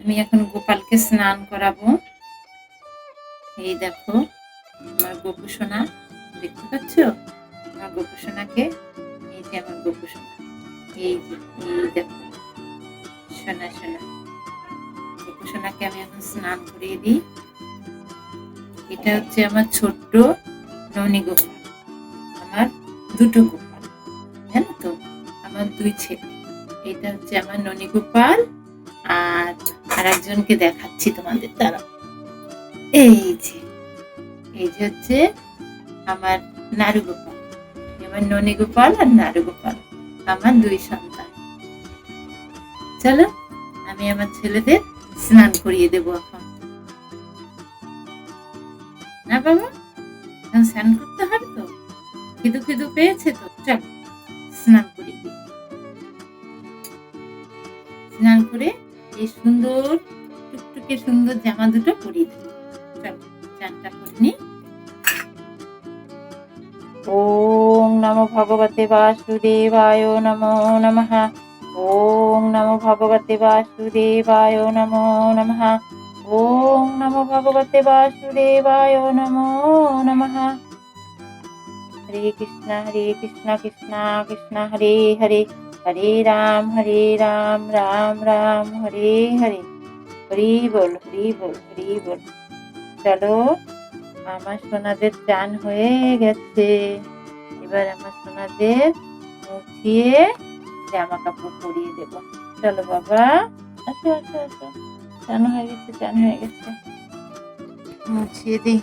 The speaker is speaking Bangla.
আমি এখন গোপালকে স্নান করাবো। এই দেখো আমার গোপু সোনা, দেখতে পাচ্ছ আমার গোপু সোনাকে? এই যে আমার গোপু সোনা, এই যে, এই দেখো সোনা সোনা গোপু সোনাকে আমি এখন স্নান করিয়ে দিই। এটা হচ্ছে আমার ছোট্ট ননী গোপাল, আমার দুটো গোপাল, জানো তো, আমার দুই ছেলে। এটা হচ্ছে আমার ননী গোপাল, আর একজনকে দেখাচ্ছি তোমাদের দ্বারা। এই যে হচ্ছে আমার নারু গোপাল, আমার ননী গোপাল আর নারু গোপাল, আমার দুই সন্তান। চলো আমি আমার ছেলেদের স্নান করিয়ে দেবো এখন। না বাবা, এখন স্নান করতে হবে তো, খিদু খিদু পেয়েছে তো, চল স্নান করিয়ে দিই। স্নান করে এই সুন্দর টুকটুকে সুন্দর জামা দুটো পরিয়ে দেবো। চল চানটা করে নি। ওম নমো ভগবতে বাসুদেবায় নমো নমঃ। ওম নমো ভগবতে বাসুদেবায় নমো নমঃ। ওম নমো ভগবতে বাসুদেবায় নমো নমঃ। হরে কৃষ্ণ কৃষ্ণ কৃষ্ণ হরে হরে, হরে রাম রাম রাম হরে হরে। হরি বল হরি বল হরি বল। চলো আমার সোনাদের চান হয়ে গেছে, এবার আমার সোনাদের মুছিয়ে জামা কাপড় পরিয়ে দেবো। চলো বাবা, আসো আসো আসো, চান হয়ে গেছে মুছিয়ে দিই।